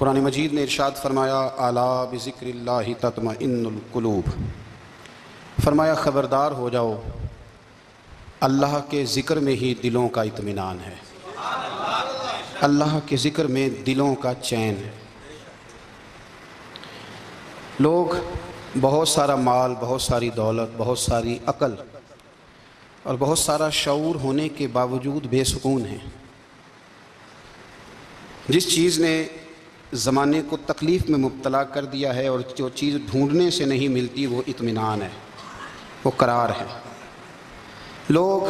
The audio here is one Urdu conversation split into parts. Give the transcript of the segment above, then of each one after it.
قرآن مجید نے ارشاد فرمایا الا بذکراللہ تطمئن القلوب، فرمایا خبردار ہو جاؤ، اللہ کے ذکر میں ہی دلوں کا اطمینان ہے، اللہ کے ذکر میں دلوں کا چین ہے۔ لوگ بہت سارا مال، بہت ساری دولت، بہت ساری عقل اور بہت سارا شعور ہونے کے باوجود بے سکون ہیں۔ جس چیز نے زمانے کو تکلیف میں مبتلا کر دیا ہے اور جو چیز ڈھونڈنے سے نہیں ملتی وہ اطمینان ہے، وہ قرار ہے۔ لوگ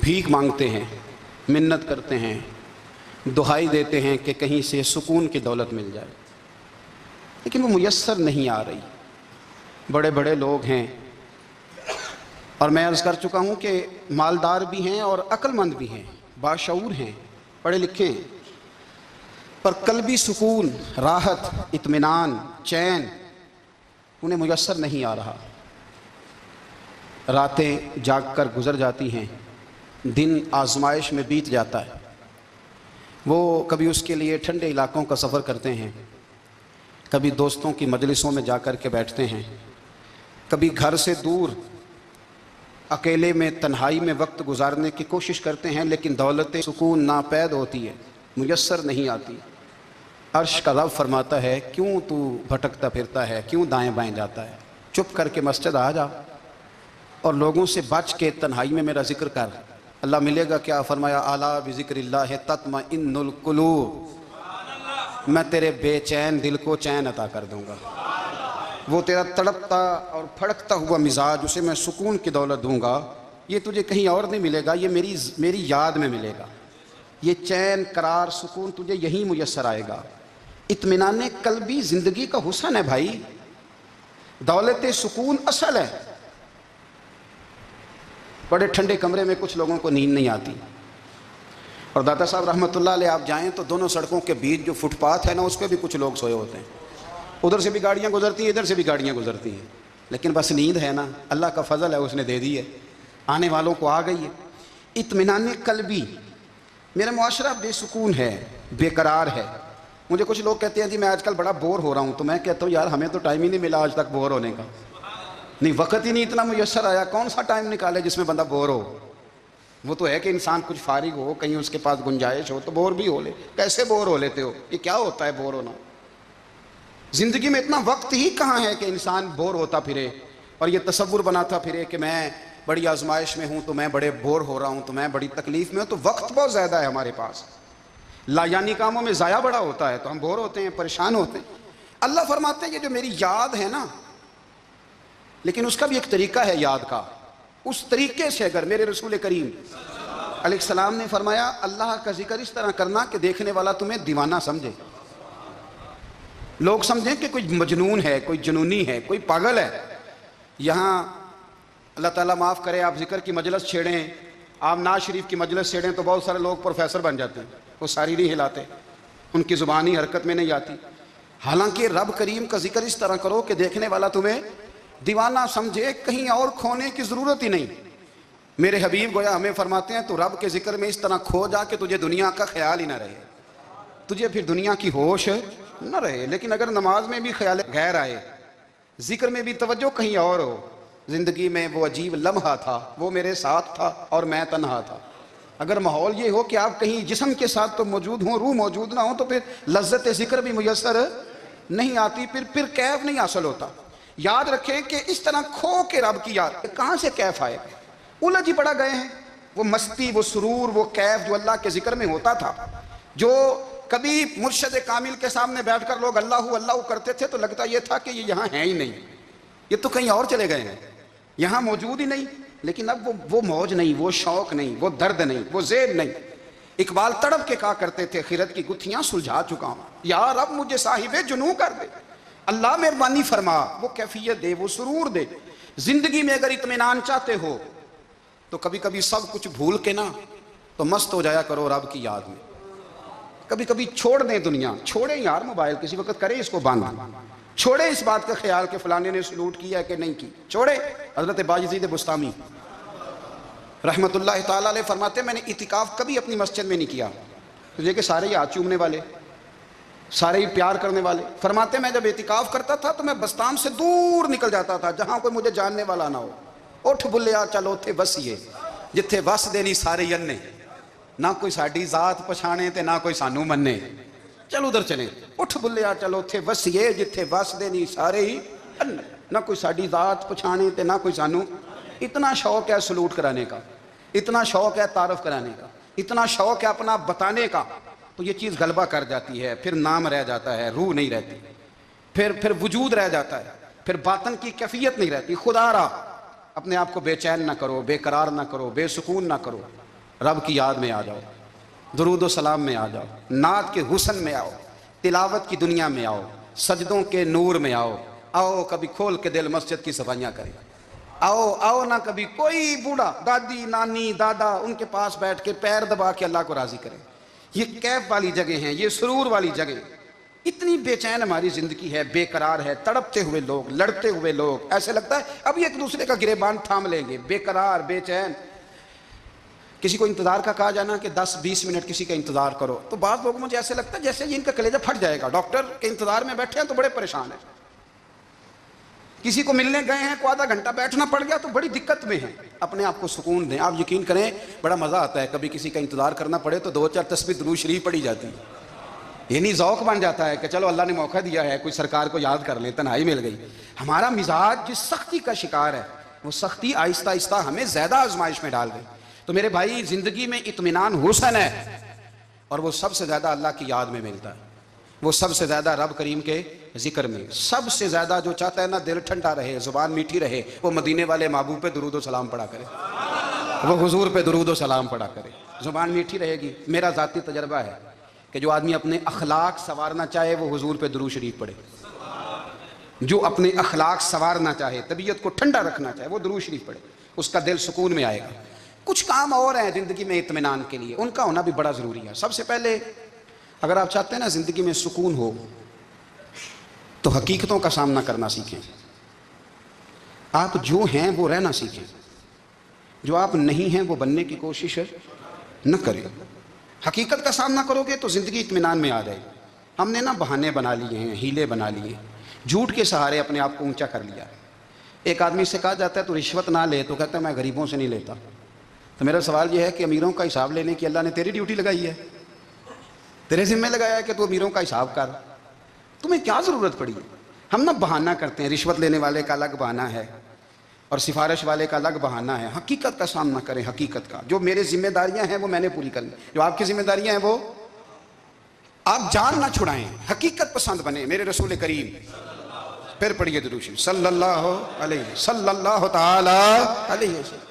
بھیک مانگتے ہیں، منت کرتے ہیں، دہائی دیتے ہیں کہ کہیں سے سکون کی دولت مل جائے، لیکن وہ میسر نہیں آ رہی۔ بڑے بڑے لوگ ہیں، اور میں عرض کر چکا ہوں کہ مالدار بھی ہیں اور عقل مند بھی ہیں، باشعور ہیں، پڑھے لکھے ہیں، پر قلبی سکون، راحت، اطمینان، چین انہیں میسر نہیں آ رہا۔ راتیں جاگ کر گزر جاتی ہیں، دن آزمائش میں بیت جاتا ہے۔ وہ کبھی اس کے لیے ٹھنڈے علاقوں کا سفر کرتے ہیں، کبھی دوستوں کی مجلسوں میں جا کر کے بیٹھتے ہیں، کبھی گھر سے دور اکیلے میں تنہائی میں وقت گزارنے کی کوشش کرتے ہیں، لیکن دولت سکون ناپید ہوتی ہے، میسر نہیں آتی۔ عرش کا رب فرماتا ہے کیوں تو بھٹکتا پھرتا ہے، کیوں دائیں بائیں جاتا ہے؟ چپ کر کے مسجد آ جا اور لوگوں سے بچ کے تنہائی میں میرا ذکر کر۔ اللہ ملے گا کیا؟ فرمایا الا بذکر اللہ تطمئن القلوب، میں تیرے بے چین دل کو چین عطا کر دوں گا۔ وہ تیرا تڑپتا اور پھڑکتا ہوا مزاج، اسے میں سکون کی دولت دوں گا۔ یہ تجھے کہیں اور نہیں ملے گا، یہ میری یاد میں ملے گا۔ یہ چین، قرار، سکون تجھے یہیں میسر آئے گا۔ اطمینان قلبی زندگی کا حسن ہے بھائی، دولت سکون اصل ہے۔ بڑے ٹھنڈے کمرے میں کچھ لوگوں کو نیند نہیں آتی، اور داتا صاحب رحمۃ اللہ علیہ آپ جائیں تو دونوں سڑکوں کے بیچ جو فٹ پاتھ ہے نا، اس پہ بھی کچھ لوگ سوئے ہوتے ہیں۔ ادھر سے بھی گاڑیاں گزرتی ہیں، ادھر سے بھی گاڑیاں گزرتی ہیں، لیکن بس نیند ہے نا، اللہ کا فضل ہے، اس نے دے دی ہے، آنے والوں کو آ گئی ہے۔ اطمینان قلبی، میرا معاشرہ بے سکون ہے، بے قرار ہے۔ مجھے کچھ لوگ کہتے ہیں جی میں آج کل بڑا بور ہو رہا ہوں، تو میں کہتا ہوں یار ہمیں تو ٹائم ہی نہیں ملا آج تک بور ہونے کا، نہیں وقت ہی نہیں اتنا میسر آیا، کون سا ٹائم نکالے جس میں بندہ بور ہو؟ وہ تو ہے کہ انسان کچھ فارغ ہو، کہیں اس کے پاس گنجائش ہو تو بور بھی ہو لے۔ کیسے بور ہو لیتے ہو؟ یہ کیا ہوتا ہے بور ہونا؟ زندگی میں اتنا وقت ہی کہاں ہے کہ انسان بور ہوتا پھرے اور یہ تصور بناتا پھرے کہ میں بڑی آزمائش میں ہوں تو میں بڑے بور ہو رہا ہوں، تو میں بڑی تکلیف میں ہوں۔ تو وقت بہت زیادہ ہے ہمارے پاس، لا یعنی کاموں میں ضائع بڑا ہوتا ہے، تو ہم بور ہوتے ہیں، پریشان ہوتے ہیں۔ اللہ فرماتے ہیں یہ جو میری یاد ہے نا، لیکن اس کا بھی ایک طریقہ ہے یاد کا، اس طریقے سے اگر میرے رسول کریم علیہ السلام نے فرمایا اللہ کا ذکر اس طرح کرنا کہ دیکھنے والا تمہیں دیوانہ سمجھے، لوگ سمجھیں کہ کوئی مجنون ہے، کوئی جنونی ہے، کوئی پاگل ہے۔ یہاں اللہ تعالیٰ معاف کرے، آپ ذکر کی مجلس چھیڑیں، آپ ناز شریف کی مجلس چھیڑیں تو بہت سارے لوگ پروفیسر بن جاتے ہیں، وہ ساری نہیں ہلاتے، ان کی زبان ہی حرکت میں نہیں آتی۔ حالانکہ رب کریم کا ذکر اس طرح کرو کہ دیکھنے والا تمہیں دیوانہ سمجھے، کہیں اور کھونے کی ضرورت ہی نہیں۔ میرے حبیب گویا ہمیں فرماتے ہیں تو رب کے ذکر میں اس طرح کھو جا کہ تجھے دنیا کا خیال ہی نہ رہے، تجھے پھر دنیا کی ہوش نہ رہے۔ لیکن اگر نماز میں بھی خیال غیر آئے، ذکر میں بھی توجہ کہیں اور ہو، زندگی میں وہ عجیب لمحہ تھا، وہ میرے ساتھ تھا اور میں تنہا تھا۔ اگر ماحول یہ ہو کہ آپ کہیں جسم کے ساتھ تو موجود ہوں، روح موجود نہ ہو، تو پھر لذت ذکر بھی میسر نہیں آتی، پھر کیف نہیں حاصل ہوتا۔ یاد رکھیں کہ اس طرح کھو کے رب کی یاد کہاں سے کیف آئے؟ الجھ ہی پڑا گئے ہیں۔ وہ مستی، وہ سرور، وہ کیف جو اللہ کے ذکر میں ہوتا تھا، جو کبھی مرشد کامل کے سامنے بیٹھ کر لوگ اللہ اللہ کرتے تھے تو لگتا یہ تھا کہ یہ یہاں ہیں ہی نہیں، یہ تو کہیں اور چلے گئے ہیں، یہاں موجود ہی نہیں۔ لیکن اب وہ موج نہیں، وہ شوق نہیں، وہ درد نہیں، وہ زید نہیں۔ اقبال تڑپ کے کہا کرتے تھے خیرت کی گتھیاں سلجھا چکا ہوں، یا رب مجھے صاحب جنوں کر دے، اللہ مہربانی فرما، وہ کیفیت دے، وہ سرور دے۔ زندگی میں اگر اطمینان چاہتے ہو تو کبھی کبھی سب کچھ بھول کے نا تو مست ہو جایا کرو رب کی یاد میں۔ کبھی کبھی چھوڑ دیں دنیا، چھوڑیں یار موبائل، کسی وقت کریں اس کو بند، چھوڑیں اس بات کا خیال کہ فلانے نے سلوٹ کیا ہے کہ نہیں کی، چھوڑیں۔ حضرت باجزید بستامی رحمت اللہ تعالیٰ علیہ فرماتے ہیں میں نے اعتکاف کبھی اپنی مسجد میں نہیں کیا، تجھے کہ سارے ہی ہاتھ چومنے والے، سارے ہی پیار کرنے والے. فرماتے میں جب اعتکاف کرتا تھا تو میں بستان سے دور نکل جاتا تھا جہاں کوئی مجھے جاننے والا نہ ہو. اٹھ بلیا چلو اتھے وسیے جتھے وس دینی سارے ینے, نہ کوئی ساڈی ذات پچھانے تے نہ کوئی سانو مننے, چلو ادھر چلیں. اٹھ بلیا چلو اتھے وسیے جتھے وس دینی سارے ہی ینے, نہ کوئی ساڈی ذات پچھانے تے نہ کوئی سانو. اتنا شوق ہے سلوٹ کرانے کا, اتنا شوق ہے تعارف کرانے کا, اتنا شوق ہے اپنا بتانے کا, تو یہ چیز غلبہ کر جاتی ہے. پھر نام رہ جاتا ہے, روح نہیں رہتی, پھر وجود رہ جاتا ہے, پھر باطن کی کیفیت نہیں رہتی. خدا را اپنے آپ کو بے چین نہ کرو, بے قرار نہ کرو, بے سکون نہ کرو. رب کی یاد میں آ جاؤ, درود و سلام میں آ جاؤ, نعت کے حسن میں آؤ, تلاوت کی دنیا میں آؤ, سجدوں کے نور میں آؤ. آؤ کبھی کھول کے دل مسجد کی صفائیاں کریں. آؤ آؤ نہ کبھی کوئی بوڑھا دادی نانی دادا ان کے پاس بیٹھ کے پیر دبا کے اللہ کو راضی کریں. یہ کیف والی جگہ ہیں, یہ سرور والی جگہ. اتنی بے چین ہماری زندگی ہے, بے قرار ہے, تڑپتے ہوئے لوگ, لڑتے ہوئے لوگ, ایسے لگتا ہے اب ایک دوسرے کا گریبان تھام لیں گے. بے قرار, بے چین. کسی کو انتظار کا کہا جانا کہ 10-20 منٹ کسی کا انتظار کرو, تو بعض لوگوں مجھے ایسے لگتا ہے جیسے یہ ان کا کلیجہ پھٹ جائے گا. ڈاکٹر کے انتظار میں بیٹھے ہیں تو بڑے پریشان ہیں. کسی کو ملنے گئے ہیں کو آدھا گھنٹہ بیٹھنا پڑ گیا تو بڑی دقت میں ہیں. اپنے آپ کو سکون دیں. آپ یقین کریں بڑا مزہ آتا ہے کبھی کسی کا انتظار کرنا پڑے تو 2-4 تسبیح درود شریف پڑھی جاتی ہے. یعنی ذوق بن جاتا ہے کہ چلو اللہ نے موقع دیا ہے, کوئی سرکار کو یاد کر لیں, تنہائی مل گئی. ہمارا مزاج جس سختی کا شکار ہے وہ سختی آہستہ آہستہ ہمیں زیادہ آزمائش میں ڈال گئی. تو میرے بھائی زندگی میں اطمینان حسن ہے, اور وہ سب سے زیادہ اللہ کی یاد میں ملتا ہے, وہ سب سے زیادہ رب کریم کے ذکر میں. سب سے زیادہ جو چاہتا ہے نا دل ٹھنڈا رہے, زبان میٹھی رہے, وہ مدینے والے محبوب پہ درود و سلام پڑھا کرے, وہ حضور پہ درود و سلام پڑھا کرے. زبان میٹھی رہے گی. میرا ذاتی تجربہ ہے کہ جو آدمی اپنے اخلاق سنوارنا چاہے وہ حضور پہ درود شریف پڑھے. جو اپنے اخلاق سنوارنا چاہے, طبیعت کو ٹھنڈا رکھنا چاہے, وہ درود شریف پڑھے, اس کا دل سکون میں آئے گا. کچھ کام اور ہیں زندگی میں اطمینان کے لیے, ان کا ہونا بھی بڑا ضروری ہے. سب سے پہلے اگر آپ چاہتے ہیں نا زندگی میں سکون ہو تو حقیقتوں کا سامنا کرنا سیکھیں. آپ جو ہیں وہ رہنا سیکھیں, جو آپ نہیں ہیں وہ بننے کی کوشش نہ کریں. حقیقت کا سامنا کرو گے تو زندگی اطمینان میں آ جائے. ہم نے نا بہانے بنا لیے ہیں, ہیلے بنا لیے, جھوٹ کے سہارے اپنے آپ کو اونچا کر لیا. ایک آدمی سے کہا جاتا ہے تو رشوت نہ لے, تو کہتا ہے میں غریبوں سے نہیں لیتا. تو میرا سوال یہ ہے کہ امیروں کا حساب لینے کی اللہ نے تیری ڈیوٹی لگائی ہے, تیرے ذمہ لگایا ہے کہ تو امیروں کا حساب کر, تمہیں کیا ضرورت پڑی ہے؟ ہم نا بہانہ کرتے ہیں, رشوت لینے والے کا الگ بہانہ ہے اور سفارش والے کا الگ بہانہ ہے. حقیقت کا سامنا کریں, حقیقت کا. جو میرے ذمہ داریاں ہیں وہ میں نے پوری کرنی, جو آپ کی ذمہ داریاں ہیں وہ آپ جان نہ چھڑائیں, حقیقت پسند بنیں. میرے رسول کریم پھر پڑھیے درود شریف صلی اللہ تعالی علیہ وسلم.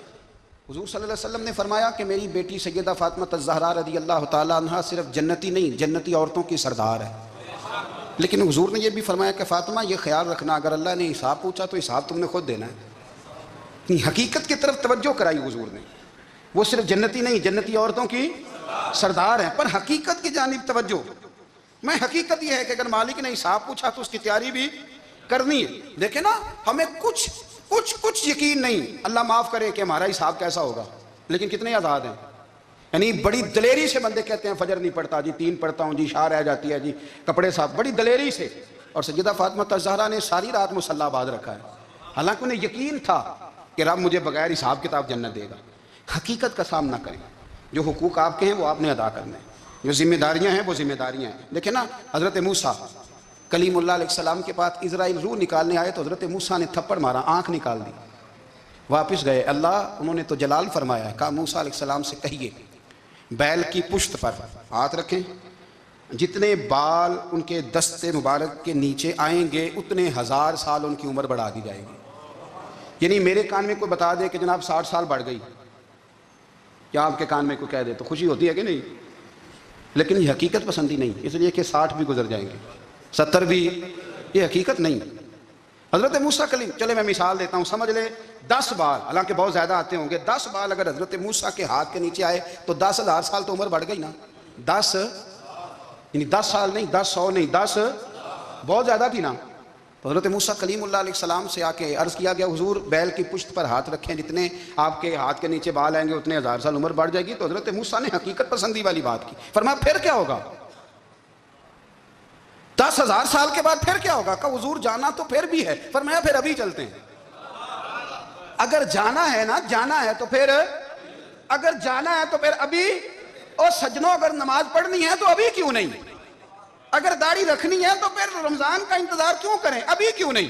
حضور صلی اللہ علیہ وسلم نے فرمایا کہ میری بیٹی سیدہ فاطمہ الزہرا رضی اللہ تعالی عنہا صرف جنتی نہیں, جنتی عورتوں کی سردار ہے. لیکن حضور نے یہ بھی فرمایا کہ فاطمہ یہ خیال رکھنا اگر اللہ نے حساب پوچھا تو حساب تم نے خود دینا ہے. حقیقت کی طرف توجہ کرائی حضور نے. وہ صرف جنتی نہیں, جنتی عورتوں کی سردار ہیں, پر حقیقت کی جانب توجہ. میں حقیقت یہ ہے کہ اگر مالک نے حساب پوچھا تو اس کی تیاری بھی کرنی ہے. دیکھیں نا ہمیں کچھ یقین نہیں, اللہ معاف کرے کہ ہمارا حساب کیسا ہوگا, لیکن کتنے آزاد ہیں. یعنی بڑی دلیری سے بندے کہتے ہیں فجر نہیں پڑھتا جی, 3 پڑھتا ہوں جی, شاہ رہ جاتی ہے جی, کپڑے صاف, بڑی دلیری سے. اور سیدہ فاطمہ الزہرا نے ساری رات مصلی باندھ رکھا ہے, حالانکہ انہیں یقین تھا کہ رب مجھے بغیر حساب کتاب جنت دے گا. حقیقت کا سامنا کریں, جو حقوق آپ کے ہیں وہ آپ نے ادا کرنے ہیں, جو ذمہ داریاں ہیں وہ ذمہ داریاں ہیں. دیکھیں نا حضرت موسیٰ کلیم اللہ علیہ السلام کے پاس اسرائیل روح نکالنے آئے تو حضرت موسیٰ نے تھپڑ مارا, آنکھ نکال دی, واپس گئے. اللہ انہوں نے تو جلال فرمایا ہے, کہا موسیٰ علیہ السلام سے کہیے بیل کی پشت پر ہاتھ رکھیں, جتنے بال ان کے دستے مبارک کے نیچے آئیں گے اتنے 1000 سال ان کی عمر بڑھا دی جائے گی. یعنی میرے کان میں کوئی بتا دے کہ جناب 60 سال بڑھ گئی, یا آپ کے کان میں کوئی کہہ دے تو خوشی ہوتی ہے کہ نہیں؟ لیکن یہ حقیقت پسندی نہیں, اس لیے کہ 60 بھی گزر جائیں گے, 70 بھی, یہ حقیقت نہیں. حضرت موسیٰ کلیم, چلے میں مثال دیتا ہوں, سمجھ لے 10 بال, حالانکہ بہت زیادہ آتے ہوں گے, 10 بال اگر حضرت موسیٰ کے ہاتھ کے نیچے آئے تو 10,000 سال تو عمر بڑھ گئی نا. 10 یعنی 10 سال نہیں, 10 100 نہیں, 10 بہت زیادہ تھی نا. تو حضرت موسیٰ کلیم اللہ علیہ السلام سے آ کے عرض کیا گیا حضور بیل کی پشت پر ہاتھ رکھیں, جتنے آپ کے ہاتھ کے نیچے بال آئیں گے اتنے 1000 سال عمر بڑھ جائے گی. تو حضرت موسیٰ نے حقیقت پسندی والی بات کی, فرمایا پھر کیا ہوگا؟ 10,000 سال کے بعد پھر کیا ہوگا؟ کہ حضور جانا تو پھر بھی ہے، فرمایا پھر ابھی چلتے ہیں۔ اگر جانا ہے نا، جانا ہے تو پھر، اگر جانا ہے تو پھر ابھی۔ اور سجنوں اگر نماز پڑھنی ہے تو ابھی کیوں نہیں؟ اگر داڑھی رکھنی ہے تو پھر رمضان کا انتظار کیوں کریں؟ ابھی کیوں نہیں؟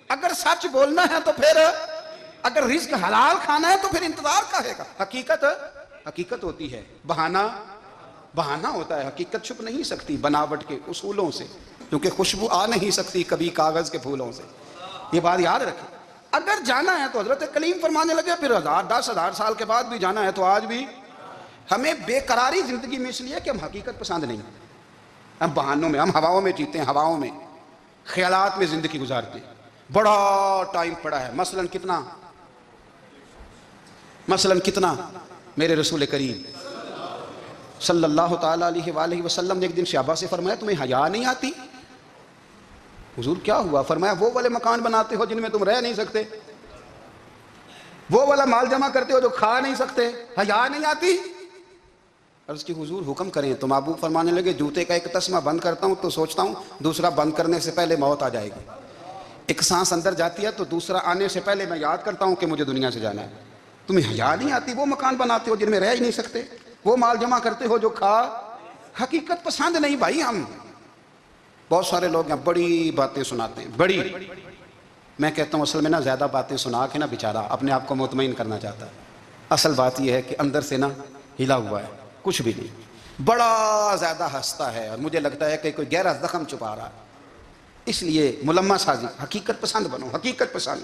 اگر سچ بولنا ہے تو پھر، اگر رزق حلال کھانا ہے تو پھر انتظار کا ہے گا۔ حقیقت ہوتی ہے، بہانہ ہوتا ہے، حقیقت چھپ نہیں سکتی بناوٹ کے اصولوں سے، کیونکہ خوشبو آ نہیں سکتی کبھی کاغذ کے پھولوں سے۔ یہ بات یاد رکھیں۔ اگر جانا ہے تو حضرت کلیم فرمانے لگے پھر 10,000 سال کے بعد بھی جانا ہے تو آج بھی۔ ہمیں بے قراری زندگی میں اس لیے کہ ہم حقیقت پسند نہیں، ہم بہانوں میں، ہم ہواؤں میں جیتے ہیں، ہواؤں میں، خیالات میں زندگی گزارتے ہیں۔ بڑا ٹائم پڑا ہے، مثلاً کتنا میرے رسول کریم صلی اللہ تعالیٰ علیہ وآلہ وسلم نے ایک دن صحابہ سے فرمایا تمہیں حیا نہیں آتی؟ حضور کیا ہوا؟ فرمایا وہ والے مکان بناتے ہو جن میں تم رہ نہیں سکتے، وہ والا مال جمع کرتے ہو جو کھا نہیں سکتے، حیا نہیں آتی؟ عرض کی حضور حکم کریں۔ تو محبوب فرمانے لگے جوتے کا ایک تسمہ بند کرتا ہوں تو سوچتا ہوں دوسرا بند کرنے سے پہلے موت آ جائے گی، ایک سانس اندر جاتی ہے تو دوسرا آنے سے پہلے میں یاد کرتا ہوں کہ مجھے دنیا سے جانا ہے۔ تمہیں حیا نہیں آتی؟ وہ مکان بناتے ہو جن میں رہ ہی نہیں سکتے، وہ مال جمع کرتے ہو جو کھا۔ حقیقت پسند نہیں بھائی ہم۔ بہت سارے لوگ یہاں بڑی باتیں سناتے ہیں، بڑی، میں کہتا ہوں اصل میں نا زیادہ باتیں سنا کے نا بیچارہ اپنے آپ کو مطمئن کرنا چاہتا ہے، اصل بات یہ ہے کہ اندر سے نا ہلا ہوا ہے، کچھ بھی نہیں، بڑا زیادہ ہنستا ہے اور مجھے لگتا ہے کہ کوئی گہرا زخم چھپا رہا ہے۔ اس لیے ملمہ سازی، حقیقت پسند بنو، حقیقت پسند۔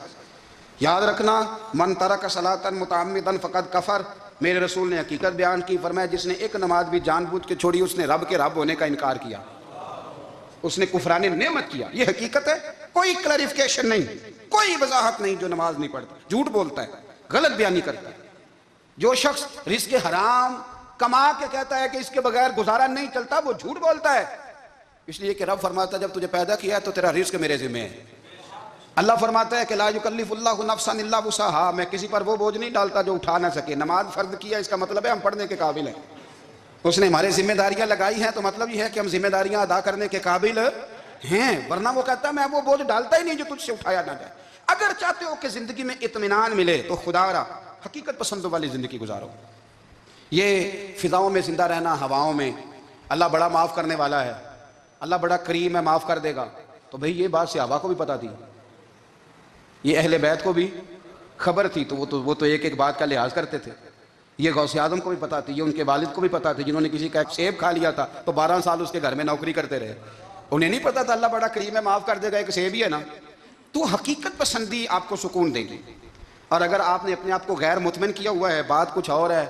یاد رکھنا، من ترک صلاۃ متعمدا فقد کفر، میرے رسول نے حقیقت بیان کی، فرمایا جس نے ایک نماز بھی جان بوجھ کے چھوڑی اس نے رب کے رب ہونے کا انکار کیا، اس نے کفران نعمت کیا۔ یہ حقیقت ہے، کوئی کلیریفیکیشن نہیں، کوئی وضاحت نہیں۔ جو نماز نہیں پڑھتا جھوٹ بولتا ہے، غلط بیانی کرتا ہے۔ جو شخص رزق حرام کما کے کہتا ہے کہ اس کے بغیر گزارا نہیں چلتا، وہ جھوٹ بولتا ہے، اس لیے کہ رب فرماتا ہے جب تجھے پیدا کیا ہے تو تیرا رزق میرے ذمہ ہے۔ اللہ فرماتا ہے کہ لا یکلف اللہ نفسا الا وسعها، میں کسی پر وہ بوجھ نہیں ڈالتا جو اٹھا نہ سکے۔ نماز فرض کیا اس کا مطلب ہے ہم پڑھنے کے قابل ہیں، اس نے ہمارے ذمہ داریاں لگائی ہیں تو مطلب یہ ہے کہ ہم ذمہ داریاں ادا کرنے کے قابل ہیں، ورنہ وہ کہتا ہے میں وہ بوجھ ڈالتا ہی نہیں جو تجھ سے اٹھایا نہ جائے۔ اگر چاہتے ہو کہ زندگی میں اطمینان ملے تو خدا را حقیقت پسندوں والی زندگی گزارو۔ یہ فضاؤں میں زندہ رہنا، ہواؤں میں، اللہ بڑا معاف کرنے والا ہے، اللہ بڑا کریم ہے، معاف کر دے گا، تو بھئی یہ بات صحابہ کو بھی پتا تھی، یہ اہل بیت کو بھی خبر تھی، تو وہ تو ایک ایک بات کا لحاظ کرتے تھے۔ یہ غوث اعظم کو بھی پتا تھی، یہ ان کے والد کو بھی پتا تھی جنہوں نے کسی کا ایک سیب کھا لیا تھا تو 12 سال اس کے گھر میں نوکری کرتے رہے، انہیں نہیں پتا تھا اللہ بڑا کریم ہے، معاف کر دے گا، ایک سیب ہی ہے نا۔ تو حقیقت پسندی آپ کو سکون دے گی، اور اگر آپ نے اپنے آپ کو غیر مطمئن کیا ہوا ہے، بات کچھ اور ہے،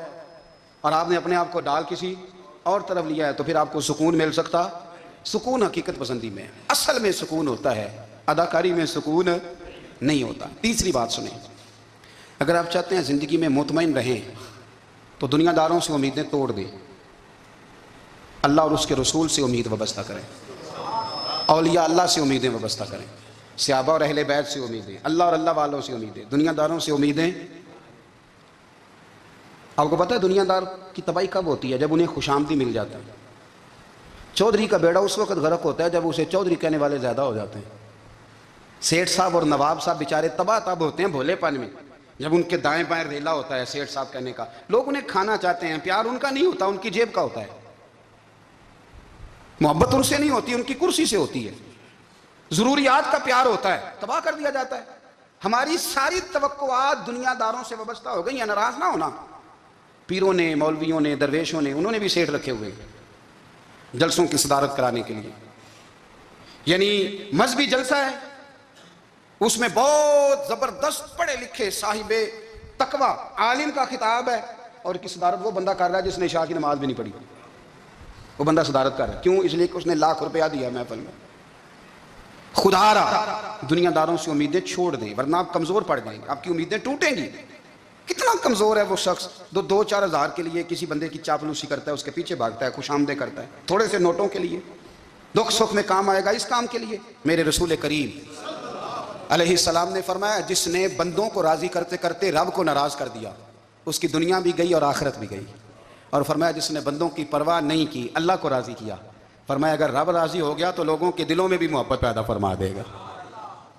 اور آپ نے اپنے آپ کو ڈال کسی اور طرف لیا ہے، تو پھر آپ کو سکون مل سکتا؟ سکون حقیقت پسندی میں، اصل میں سکون ہوتا ہے، اداکاری میں سکون نہیں ہوتا۔ تیسری بات سنیں، اگر آپ چاہتے ہیں زندگی میں مطمئن رہیں تو دنیا داروں سے امیدیں توڑ دیں، اللہ اور اس کے رسول سے امید وابستہ کریں، اولیاء اللہ سے امیدیں وابستہ کریں، صحابہ اور اہل بیت سے امیدیں، اللہ اور اللہ والوں سے امیدیں، دنیا داروں سے امیدیں۔ آپ کو پتہ ہے دنیا دار کی تباہی کب ہوتی ہے؟ جب انہیں خوش آمدی مل جاتا ہے۔ چودھری کا بیڑا اس وقت غرق ہوتا ہے جب اسے چودھری کہنے والے زیادہ ہو جاتے ہیں۔ سیٹھ صاحب اور نواب صاحب بیچارے تباہ تب ہوتے ہیں بھولے پن میں، جب ان کے دائیں بائیں ریلا ہوتا ہے سیٹھ صاحب کہنے کا، لوگ انہیں کھانا چاہتے ہیں، پیار ان کا نہیں ہوتا، ان کی جیب کا ہوتا ہے، محبت ان سے نہیں ہوتی، ان کی کرسی سے ہوتی ہے، ضروریات کا پیار ہوتا ہے، تباہ کر دیا جاتا ہے۔ ہماری ساری توقعات دنیا داروں سے وابستہ ہو گئی ہیں، ناراض نہ ہونا۔ پیروں نے، مولویوں نے، درویشوں نے، انہوں نے بھی سیٹ رکھے ہوئے جلسوں کی صدارت کرانے کے لیے، یعنی مذہبی جلسہ ہے، اس میں بہت زبردست پڑھے لکھے صاحب تقوی عالم کا خطاب ہے، اور کی صدارت وہ بندہ کر رہا ہے جس نے عشاء کی نماز بھی نہیں پڑھی، وہ بندہ صدارت کر رہا ہے، کیوں؟ اس لیے کہ اس نے لاکھ روپیہ دیا محفل میں۔ خدا را دنیا داروں سے امیدیں چھوڑ دیں ورنہ آپ کمزور پڑ جائیں گے، آپ کی امیدیں ٹوٹیں گی۔ کتنا کمزور ہے وہ شخص جو 2-4 ہزار کے لیے کسی بندے کی چاپلوسی کرتا ہے، اس کے پیچھے بھاگتا ہے، خوش آمدیں کرتا ہے، تھوڑے سے نوٹوں کے لیے، دکھ سکھ میں کام آئے گا اس کام کے لیے۔ میرے رسول کریم علیہ السلام نے فرمایا جس نے بندوں کو راضی کرتے کرتے رب کو ناراض کر دیا، اس کی دنیا بھی گئی اور آخرت بھی گئی، اور فرمایا جس نے بندوں کی پرواہ نہیں کی، اللہ کو راضی کیا، فرمایا اگر رب راضی ہو گیا تو لوگوں کے دلوں میں بھی محبت پیدا فرما دے گا.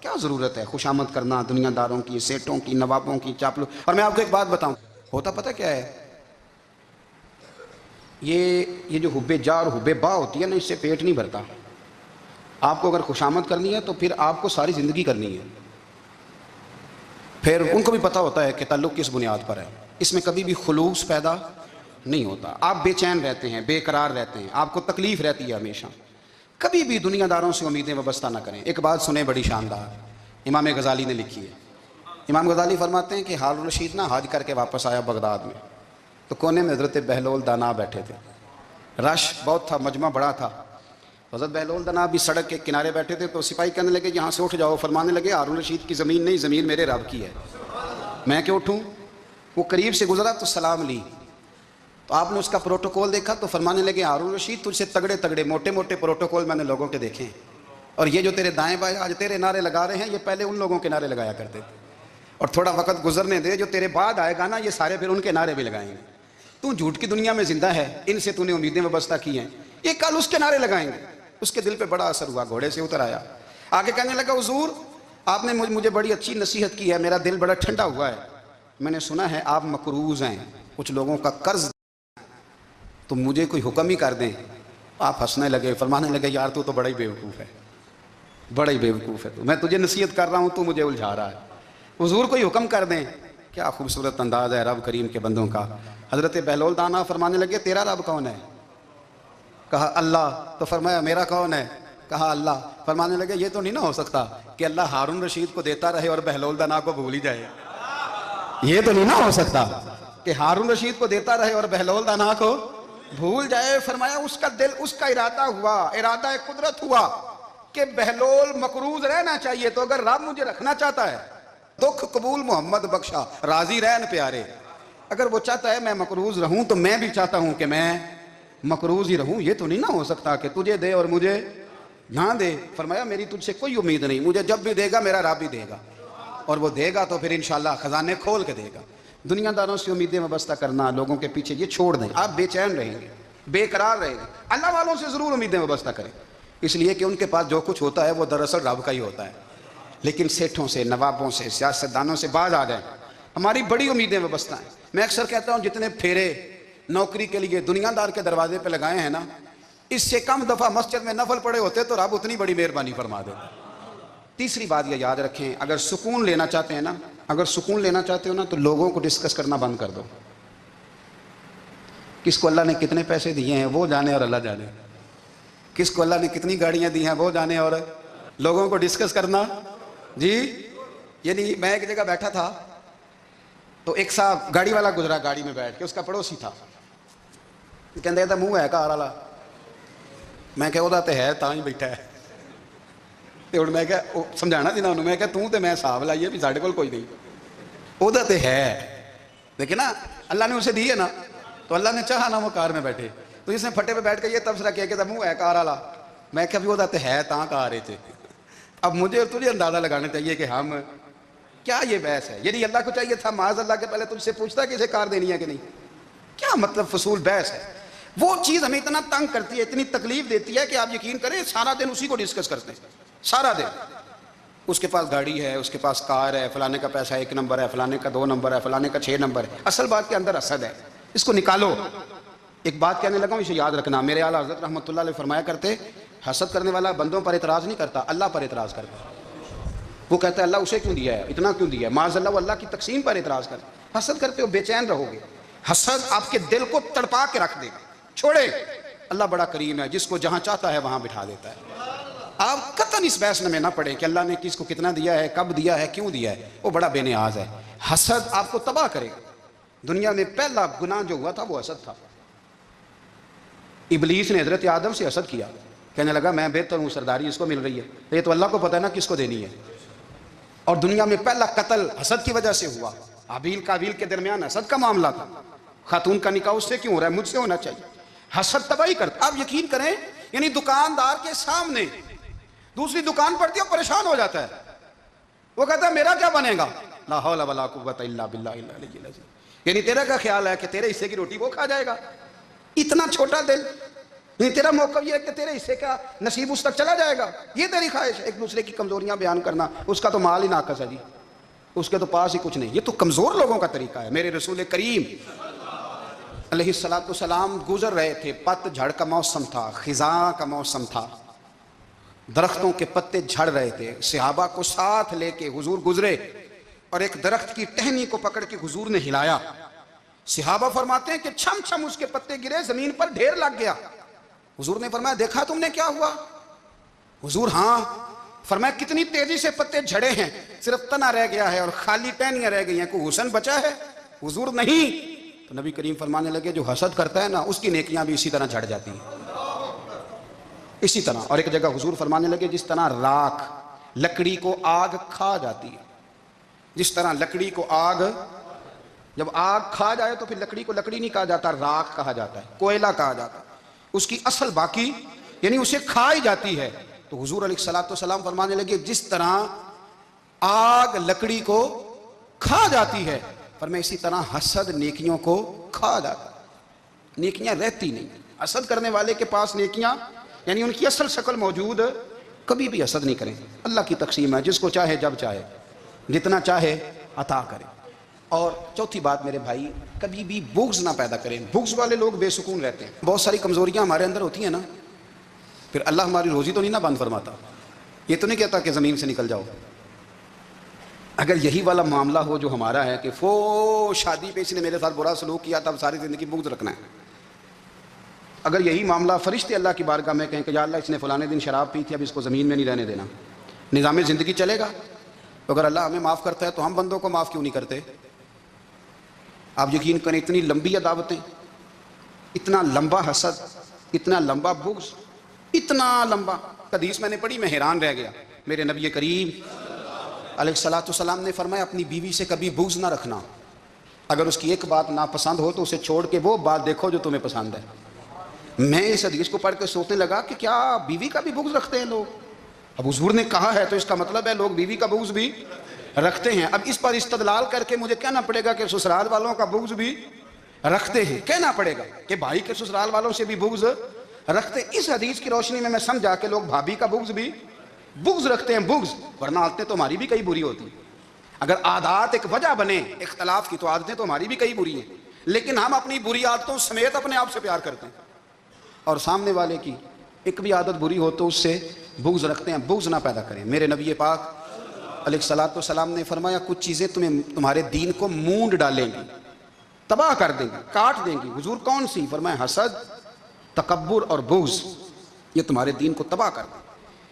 کیا ضرورت ہے خوشامد کرنا دنیا داروں کی، سیٹوں کی، نوابوں کی، چاپلو. اور میں آپ کو ایک بات بتاؤں، ہوتا پتہ کیا ہے، یہ جو حب جا اور حب با ہوتی ہے نا، اس سے پیٹ نہیں بھرتا. آپ کو اگر خوشامد کرنی ہے تو پھر آپ کو ساری زندگی کرنی ہے. پھر ان کو بھی پتہ ہوتا ہے کہ تعلق کس بنیاد پر ہے. اس میں کبھی بھی خلوص پیدا نہیں ہوتا. آپ بے چین رہتے ہیں، بے قرار رہتے ہیں، آپ کو تکلیف رہتی ہے ہمیشہ. کبھی بھی دنیا داروں سے امیدیں وابستہ نہ کریں. ایک بات سنیں بڑی شاندار، امام غزالی نے لکھی ہے. امام غزالی فرماتے ہیں کہ ہارون الرشید نا حج کر کے واپس آیا بغداد میں، تو کونے میں حضرت بہلول دانا بیٹھے تھے. رش بہت تھا، مجمع بڑا تھا. حضرت بہلول دانا بھی سڑک کے کنارے بیٹھے تھے. تو سپاہی کہنے لگے یہاں سے اٹھ جاؤ. فرمانے لگے ہارون الرشید کی زمین نہیں، زمین میرے رب کی ہے، میں کیوں اٹھوں. وہ قریب سے گزرا تو سلام لی. تو آپ نے اس کا پروٹوکول دیکھا تو فرمانے لگے ہارون الرشید تجھ سے تگڑے تگڑے موٹے موٹے پروٹوکول میں نے لوگوں کے دیکھے ہیں، اور یہ جو تیرے دائیں بائیں آج تیرے نعرے لگا رہے ہیں یہ پہلے ان لوگوں کے نعرے لگایا کرتے تھے. اور تھوڑا وقت گزرنے دے، جو تیرے بعد آئے گا نا یہ سارے پھر ان کے نعرے بھی لگائیں گے. تو جھوٹ کی دنیا میں زندہ ہے، ان سے تو نے امیدیں وابستہ کی ہیں، یہ کل اس کے نعرے لگائیں گے. اس کے دل پہ بڑا اثر ہوا، گھوڑے سے اتر آیا. آگے کہنے لگا حضور آپ نے مجھے بڑی اچھی نصیحت کی ہے، میرا دل بڑا ٹھنڈا ہوا ہے. میں نے سنا ہے آپ مقروض ہیں، کچھ لوگوں کا قرض، تو مجھے کوئی حکم ہی کر دیں. آپ ہنسنے لگے. فرمانے لگے یار تو بڑا ہی بیوقوف ہے، بڑا ہی بیوقوف ہے. تو میں تجھے نصیحت کر رہا ہوں، تو مجھے الجھا رہا ہے. حضور کوئی حکم کر دیں. کیا خوبصورت انداز ہے رب کریم کے بندوں کا. حضرت بہلول دانا فرمانے لگے تیرا رب کون ہے؟ کہا اللہ. تو فرمایا میرا کون ہے؟ کہا اللہ. فرمانے لگے یہ تو نہیں نہ ہو سکتا کہ اللہ ہارون رشید کو دیتا رہے اور بہلول دانا کو بھول ہی جائے. یہ تو نہیں نہ ہو سکتا کہ ہارون رشید کو دیتا رہے اور بہلول دانا کو بھول جائے. فرمایا اس کا دل، اس کا ارادہ ہوا، ارادہ قدرت ہوا کہ بہلول مقروض رہنا چاہیے. تو اگر رب مجھے رکھنا چاہتا ہے، دکھ قبول محمد بخشا راضی رہن پیارے، اگر وہ چاہتا ہے میں مقروض رہوں تو میں بھی چاہتا ہوں کہ میں مقروض ہی رہوں. یہ تو نہیں نہ ہو سکتا کہ تجھے دے اور مجھے نہ دے. فرمایا میری تجھ سے کوئی امید نہیں، مجھے جب بھی دے گا میرا رب بھی دے گا، اور وہ دے گا تو پھر انشاءاللہ خزانے کھول کے دے گا. دنیا داروں سے امیدیں وابستہ کرنا، لوگوں کے پیچھے، یہ چھوڑ دیں. آپ بے چین رہیں گے، بے قرار رہیں گے. اللہ والوں سے ضرور امیدیں وابستہ کریں، اس لیے کہ ان کے پاس جو کچھ ہوتا ہے وہ دراصل رب کا ہی ہوتا ہے. لیکن سیٹھوں سے، نوابوں سے، سیاستدانوں سے باز آ جائیں. ہماری بڑی امیدیں وابستہ ہیں. میں اکثر کہتا ہوں جتنے پھیرے نوکری کے لیے دنیا دار کے دروازے پہ لگائے ہیں نا، اس سے کم دفعہ مسجد میں نفل پڑے ہوتے تو رب اتنی بڑی مہربانی فرما دیتا. تیسری بات یہ یاد رکھیں، اگر سکون لینا چاہتے ہیں نا، اگر سکون لینا چاہتے ہو نا تو لوگوں کو ڈسکس کرنا بند کر دو. کس کو اللہ نے کتنے پیسے دیے ہیں وہ جانے اور اللہ جانے، کس کو اللہ نے کتنی گاڑیاں دی ہیں وہ جانے، اور لوگوں کو ڈسکس کرنا. جی یعنی میں ایک جگہ بیٹھا تھا تو ایک صاحب گاڑی والا گزرا، گاڑی میں بیٹھ کے، اس کا پڑوسی تھا. کہنے لگا منہ ہے کار والا. میں کہ وہ ہے تاں ہی بیٹھا ہے. تو میں کہ سمجھانا سی نا انہوں، میں کہ توں تے میں حساب لائیے بھی ساڈے کول کوئی نہیں، وہ تے ہے. لیکن نا اللہ نے اسے دی ہے نا، تو اللہ نے چاہا نا وہ کار میں بیٹھے. تو جس نے پھٹے پہ بیٹھ کے یہ تبصرہ کیا کہ منہ ہے کار والا، میں کہ وہ تے ہے تاں کار ہے تھے. اب مجھے اور تجھے اندازہ لگانا چاہیے کہ ہم کیا یہ بحث ہے. یعنی اللہ کو چاہیے تھا معاذ اللہ کے پہلے تجھ سے پوچھتا کہ اسے کار دینی ہے کہ نہیں. کیا مطلب فضول بحث ہے. وہ چیز ہمیں اتنا تنگ کرتی ہے، اتنی تکلیف دیتی ہے کہ آپ یقین کریں سارا دن اسی کو ڈسکس کرتے ہیں. سارا دن اس کے پاس گاڑی ہے، اس کے پاس کار ہے، فلانے کا پیسہ 1 نمبر ہے، فلانے کا 2 نمبر ہے، فلانے کا 6 نمبر ہے. اصل بات کے اندر حسد ہے، اس کو نکالو. ایک بات کہنے لگا ہوں، اسے یاد رکھنا. میرے اعلیٰ حضرت رحمۃ اللہ علیہ فرمایا کرتے، حسد کرنے والا بندوں پر اعتراض نہیں کرتا، اللہ پر اعتراض کرتا. وہ کہتا ہے اللہ اسے کیوں دیا ہے، اتنا کیوں دیا ہے، معاذ اللہ وہ اللہ کی تقسیم پر اعتراض کرتا. حسد کرتے ہو بے چین رہو گے. حسد آپ کے دل کو تڑپا کے رکھ دے گا. چھوڑے، اللہ بڑا کریم ہے، جس کو جہاں چاہتا ہے وہاں بٹھا دیتا ہے. آپ قطعاً اس بحث میں نہ پڑے کہ اللہ نے کس کو کتنا دیا ہے، کب دیا ہے، کیوں دیا ہے. وہ بڑا بے نیاز ہے. حسد آپ کو تباہ کرے گا. دنیا میں پہلا گناہ جو ہوا تھا وہ حسد تھا. ابلیس نے حضرت آدم سے حسد کیا، کہنے لگا میں بہتر ہوں، سرداری اس کو مل رہی ہے، یہ تو اللہ کو پتہ ہے نا کس کو دینی ہے. اور دنیا میں پہلا قتل حسد کی وجہ سے ہوا. حابیل قابیل کے درمیان حسد کا معاملہ تھا. خاتون کا نکاح اس سے کیوں ہو رہا ہے، مجھ سے ہونا چاہیے. حسد تباہی کرتا. آپ یقین کریں، یعنی دکاندار کے سامنے دوسری دکان پڑتی ہے اور پریشان ہو جاتا ہے. وہ کہتا ہے میرا کیا بنے گا، لا حول ولا قوت الا باللہ العلی العظیم. یعنی تیرا کا خیال ہے کہ تیرے حصے کی روٹی وہ کھا جائے گا. اتنا چھوٹا دل. نہیں، تیرا موقع یہ ہے کہ تیرے حصے کا نصیب اس تک چلا جائے گا، یہ تیری خواہش ہے۔ ایک دوسرے کی کمزوریاں بیان کرنا، اس کا تو مال ہی ناقص ہے جی، اس کے تو پاس ہی کچھ نہیں، یہ تو کمزور لوگوں کا طریقہ ہے۔ میرے رسول کریم علیہ السلام گزر رہے تھے، پت جھڑ کا موسم تھا، خزاں کا موسم تھا، درختوں کے پتے جھڑ رہے تھے، صحابہ کو ساتھ لے کے حضور گزرے اور ایک درخت کی ٹہنی کو پکڑ کے حضور نے ہلایا۔ صحابہ فرماتے ہیں کہ چھم چھم اس کے پتے گرے، زمین پر ڈھیر لگ گیا۔ حضور نے فرمایا دیکھا تم نے کیا ہوا؟ حضور ہاں۔ فرمایا کتنی تیزی سے پتے جھڑے ہیں، صرف تنا رہ گیا ہے اور خالی ٹہنیاں رہ گئی ہیں، کوئی حسن بچا ہے؟ حضور نہیں۔ تو نبی کریم فرمانے لگے جو حسد کرتا ہے نا، اس کی نیکیاں بھی اسی طرح جھڑ جاتی ہیں، اسی طرح۔ اور ایک جگہ حضور فرمانے لگے جس طرح راکھ لکڑی کو آگ کھا جاتی ہے، جس طرح لکڑی کو آگ، جب آگ کھا جائے تو پھر لکڑی کو لکڑی نہیں کہا جاتا، راکھ کہا جاتا ہے، کوئلہ کہا جاتا ہے، اس کی اصل باقی یعنی اسے کھائی جاتی ہے۔ تو حضور علیہ السلام فرمانے لگے جس طرح آگ لکڑی کو کھا جاتی ہے، فرمایا اسی طرح حسد نیکیوں کو کھا جاتا ہے، نیکیاں رہتی نہیں۔ حسد کرنے والے کے پاس نیکیاں یعنی ان کی اصل شکل موجود، کبھی بھی حسد نہیں کریں۔ اللہ کی تقسیم ہے، جس کو چاہے جب چاہے جتنا چاہے عطا کرے۔ اور چوتھی بات میرے بھائی، کبھی بھی بغض نہ پیدا کریں۔ بغض والے لوگ بے سکون رہتے ہیں، بہت ساری کمزوریاں ہمارے اندر ہوتی ہیں نا، پھر اللہ ہماری روزی تو نہیں نہ بند فرماتا، یہ تو نہیں کہتا کہ زمین سے نکل جاؤ۔ اگر یہی والا معاملہ ہو جو ہمارا ہے کہ شادی پہ اس نے میرے ساتھ برا سلوک کیا تھا، اب ساری زندگی بغض رکھنا ہے، اگر یہی معاملہ فرشتے اللہ کی بارگاہ میں کہیں کہ یا اللہ اس نے فلانے دن شراب پی تھی، اب اس کو زمین میں نہیں رہنے دینا، نظام زندگی چلے گا؟ اگر اللہ ہمیں معاف کرتا ہے تو ہم بندوں کو معاف کیوں نہیں کرتے؟ آپ یقین کریں اتنی لمبی عداوتیں، اتنا لمبا حسد، اتنا لمبا بغض، اتنا لمبا حدیث میں نے پڑھی، میں حیران رہ گیا۔ میرے نبی کریم علیہ السلام نے فرمایا اپنی بیوی سے کبھی بغض نہ رکھنا، اگر اس کی ایک بات ناپسند ہو تو اسے چھوڑ کے وہ بات دیکھو جو تمہیں پسند ہے۔ میں اس حدیث کو پڑھ کے سوچنے لگا کہ کیا بیوی کا بھی بغض رکھتے ہیں لوگ؟ اب حضور نے کہا ہے تو اس کا مطلب ہے لوگ بیوی کا بغض بھی رکھتے ہیں۔ اب اس پر استدلال کر کے مجھے کہنا پڑے گا کہ سسرال والوں کا بغض بھی رکھتے ہیں، کہنا پڑے گا کہ بھائی کے سسرال والوں سے بھی بغض رکھتے ہیں۔ اس حدیث کی روشنی میں سمجھا کہ لوگ بھابھی کا بغض بھی بغض رکھتے ہیں، بغض، ورنہ عادتیں تو ہماری بھی کئی بری ہوتی ہیں۔ اگر عادات ایک وجہ بنے اختلاف کی تو عادتیں تو ہماری بھی کئی بری ہیں، لیکن ہم اپنی بری عادتوں سمیت اپنے آپ سے پیار کرتے ہیں، اور سامنے والے کی ایک بھی عادت بری ہو تو اس سے بغض رکھتے ہیں۔ بغض نہ پیدا کریں۔ میرے نبی پاک علیہ السلام نے فرمایا کچھ چیزیں تمہارے دین کو مونڈ ڈالیں گی، تباہ کر دیں گی، کاٹ دیں گی۔ حضور کون سی؟ فرمایا حسد، تکبر اور بغض، یہ تمہارے دین کو تباہ کر دیں۔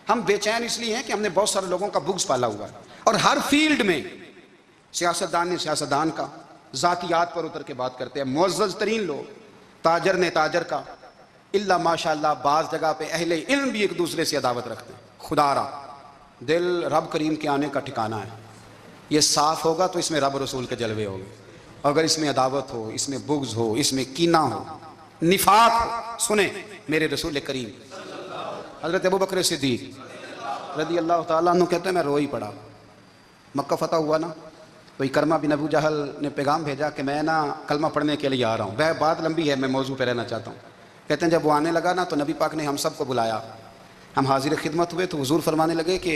ہم بے چین اس لیے ہیں کہ ہم نے بہت سارے لوگوں کا بغض پالا ہوا ہے، اور ہر فیلڈ میں سیاستدان نے سیاستدان کا، ذاتیات پر اتر کے بات کرتے ہیں، معزز ترین لوگ، تاجر نے تاجر کا، اللہ ماشاءاللہ بعض جگہ پہ اہل علم بھی ایک دوسرے سے عداوت رکھتے ہیں۔ خدا را دل رب کریم کے آنے کا ٹھکانہ ہے، یہ صاف ہوگا تو اس میں رب رسول کے جلوے ہوں گے، اگر اس میں عداوت ہو، اس میں بغض ہو، اس میں کینہ ہو، نفاق ہو۔ سنیں میرے رسول کریم حضرت ابوبکر صدیق رضی اللہ تعالیٰ عنہ کہتے ہیں میں رو ہی پڑا۔ مکہ فتح ہوا نا، تو اکرمہ بن ابو جہل نے پیغام بھیجا کہ میں نا کلمہ پڑھنے کے لیے آ رہا ہوں۔ وہ بات لمبی ہے، میں موضوع پہ رہنا چاہتا ہوں۔ کہتے ہیں جب وہ آنے لگا نا تو نبی پاک نے ہم سب کو بلایا، ہم حاضر خدمت ہوئے تو حضور فرمانے لگے کہ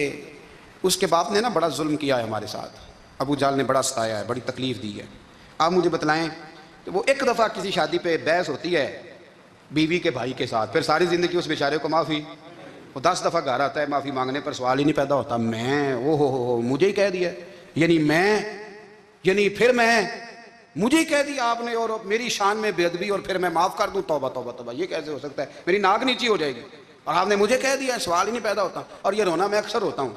اس کے باپ نے نا بڑا ظلم کیا ہے ہمارے ساتھ، ابو جہل نے بڑا ستایا ہے، بڑی تکلیف دی ہے، آپ مجھے بتلائیں۔ تو وہ ایک دفعہ کسی شادی پہ بحث ہوتی ہے بیوی کے بھائی کے ساتھ، پھر ساری زندگی اس بیچارے کو معافی، وہ 10 دفعہ گھر آتا ہے معافی مانگنے پر سوال ہی نہیں پیدا ہوتا، میں ہو مجھے ہی کہہ دیا، یعنی پھر میں مجھے ہی کہہ دیا آپ نے، اور میری شان میں بے ادبی، اور پھر میں معاف کر دوں؟ توبہ توبہ توبہ، یہ کیسے ہو سکتا ہے؟ میری ناک نیچی ہو جائے گی، اور آپ نے مجھے کہہ دیا، سوال ہی نہیں پیدا ہوتا۔ اور یہ رونا میں اکثر ہوتا ہوں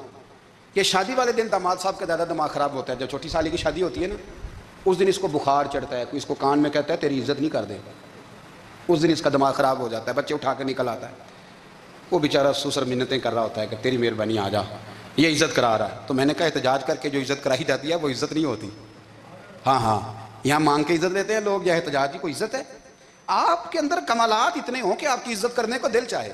کہ شادی والے دن داماد صاحب کا زیادہ دماغ خراب ہوتا ہے، جب چھوٹی سالی کی شادی ہوتی ہے نا، اس دن اس کو بخار چڑھتا ہے، کوئی اس کو کان میں کہتا ہے تیری عزت نہیں کر دے گا، اس دن اس کا دماغ خراب ہو جاتا ہے، بچے اٹھا کے نکل آتا ہے، وہ بیچارہ سسر منتیں کر رہا ہوتا ہے کہ تیری مہربانی آ جا، یہ عزت کرا رہا ہے۔ تو میں نے کہا احتجاج کر کے جو عزت کرائی جاتی ہے وہ عزت نہیں ہوتی۔ ہاں یہاں مانگ کے عزت لیتے ہیں لوگ، یا احتجاج کی کوئی عزت ہے؟ آپ کے اندر کمالات اتنے ہوں کہ آپ کی عزت کرنے کو دل چاہے،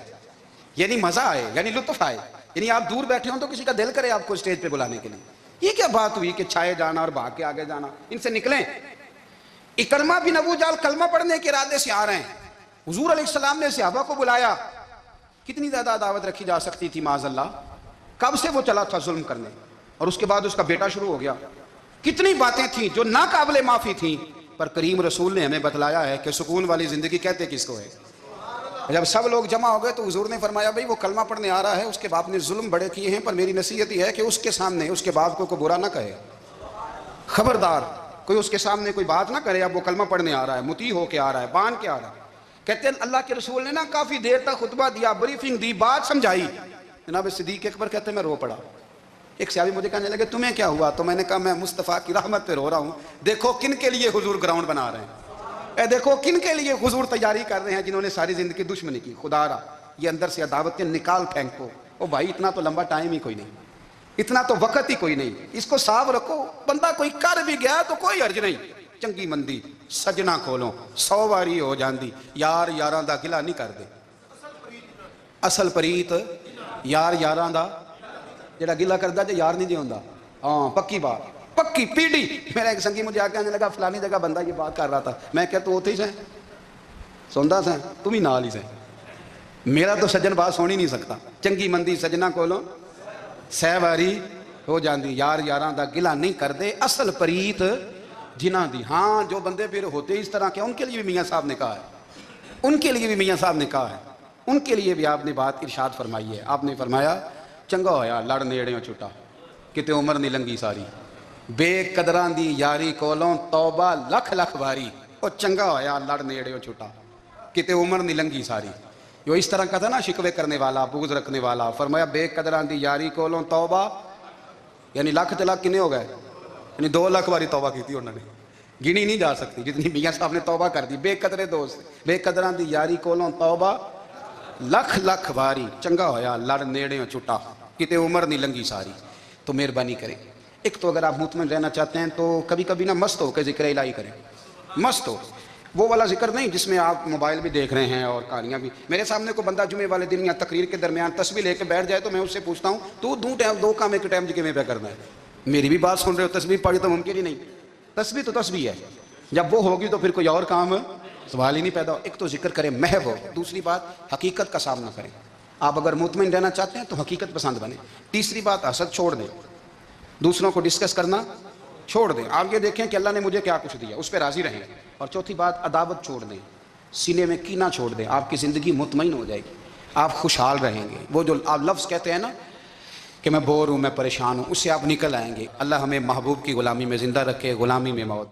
یعنی مزہ آئے، یعنی لطف آئے، یعنی آپ دور بیٹھے ہوں تو کسی کا دل کرے آپ کو اسٹیج پہ بلانے کے لیے۔ یہ کیا بات ہوئی کہ چھائے جانا اور بھاگ کے آگے جانا؟ ان سے نکلیں۔ اکرمہ بن ابو جہل کلمہ پڑھنے کے ارادے سے آ رہے ہیں، حضور علیہ السلام نے صحابہ کو بلایا، کتنی زیادہ دعوت رکھی جا سکتی تھی معاذ اللہ؟ کب سے وہ چلا تھا ظلم کرنے، اور اس کے بعد اس کا بیٹا شروع ہو گیا. کتنی باتیں تھیں جو ناقابل معافی تھیں، پر کریم رسول نے ہمیں بتلایا ہے کہ سکون والی زندگی کہتے کس کو ہے. جب سب لوگ جمع ہو گئے تو حضور نے فرمایا بھائی وہ کلمہ پڑھنے آ رہا ہے، اس کے باپ نے ظلم بڑے کیے ہیں، پر میری نصیحت یہ ہے کہ اس کے سامنے اس کے باپ کو کوئی برا نہ کہے. خبردار کوئی اس کے سامنے کوئی بات نہ کرے. اب وہ کلمہ پڑھنے آ رہا ہے، مطیع ہو کے آ رہا ہے، بان کے آ رہا ہے. کہتے ہیں اللہ کے رسول نے نا کافی دیر تک خطبہ دیا، بریفنگ دی، بات سمجھائی. جناب صدیق اکبر کہتے ہیں میں رو پڑا. ایک صحابی مجھے کہنے لگے تمہیں کیا ہوا؟ تو میں نے کہا میں مصطفیٰ کی رحمت پہ رو رہا ہوں. دیکھو کن کے لیے حضور گراؤنڈ بنا رہے ہیں، دیکھو کن کے لیے حضور تیاری کر رہے ہیں، جنہوں نے ساری زندگی دشمنی کی. خدا را یہ اندر سے عداوت کے نکال پھینکو. او بھائی اتنا تو لمبا ٹائم ہی کوئی نہیں، اتنا تو وقت ہی کوئی نہیں، اس کو صاف رکھو. بندہ کوئی کر بھی گیا تو کوئی حرج نہیں. چنگی مندی سجنا کھولو 100 واری ہو جاندی، یار یاراں دا گلا نہیں کر دے. اصل پریت یار یاراں دا جڑا گلا کردا جے یار نہیں جے ہوندا. ہاں پکی بات، پکی پیڑی. میرا ایک سنگی مجھے آ کے آنے لگا فلانی جگہ بندہ یہ بات کر رہا تھا. میں کہ تو اوتھے ہی سیں سوندا سیں، تم ہی نال ہی سیں. میرا تو سجن بات سن ہی نہیں سکتا. چنگی مندی سجنا کولوں 100 واری ہو جاندی، یار یاراں دا گلا نہیں کر دے. اصل پریت جنہ دی. ہاں جو بندے پھر ہوتے اس طرح کے ان کے لیے بھی میاں صاحب نے کہا ہے، ان کے لیے بھی میاں صاحب نے کہا ہے، ان کے لیے بھی آپ نے بات ارشاد فرمائی ہے. آپ نے فرمایا چنگا ہویا لڑ نیڑیوں چھٹا، کتے عمر نہیں لنگی ساری. بے قدراں دی یاری کولوں توبہ لکھ لکھ واری. او چنگا ہویا لڑ نیڑیوں چھٹا، کتے عمر نہیں لنگی ساری. جو اس طرح کا تھا نا شکوے کرنے والا، بغض رکھنے والا، فرمایا بے قدراں دی یاری کولوں توبہ، یعنی لاکھ تلاک کنے ہو گئے؟ یعنی 2 لاکھ واری توبہ کی تھی انہوں نے، گنی نہیں جا سکتی جتنی میاں صاحب نے توبہ کر دی. بے قدرے دوست، بے قدراں دی یاری کولوں توبہ لکھ لکھ واری. چنگا ہویا لڑ نیڑیوں چھٹا، کتے عمر نہیں لنگی ساری. تو مہربانی کریں، ایک تو اگر آپ مطمئن رہنا چاہتے ہیں تو کبھی کبھی نا مست ہو کے ذکر الہی کریں. مست ہو، وہ والا ذکر نہیں جس میں آپ موبائل بھی دیکھ رہے ہیں اور کہانیاں بھی. میرے سامنے کو بندہ جمعے والے دن یا تقریر کے درمیان تسبیح لے کے بیٹھ جائے تو میں اس سے پوچھتا ہوں تو دو کام ایک ٹائم جی میں پہ کرنا ہے. میری بھی بات سن رہے ہو، تسبیح پڑھی تو ممکن ہی نہیں. تسبیح تو تسبیح ہے، جب وہ ہوگی تو پھر کوئی اور کام سوال ہی نہیں پیدا ہو. ایک تو ذکر کریں محو ہو، دوسری بات حقیقت کا سامنا کریں. آپ اگر مطمئن رہنا چاہتے ہیں تو حقیقت پسند بنیں. تیسری بات حسد چھوڑ دیں، دوسروں کو ڈسکس کرنا چھوڑ دیں. آپ یہ دیکھیں کہ اللہ نے مجھے کیا کچھ دیا، اس پہ راضی رہیں. اور چوتھی بات عداوت چھوڑ دیں، سینے میں کینہ چھوڑ دیں. آپ کی زندگی مطمئن ہو جائے گی، آپ خوشحال رہیں گے. وہ جو آپ لفظ کہتے ہیں نا کہ میں بور ہوں، میں پریشان ہوں، اس سے آپ نکل آئیں گے. اللہ ہمیں محبوب کی غلامی میں زندہ رکھے، غلامی میں موت.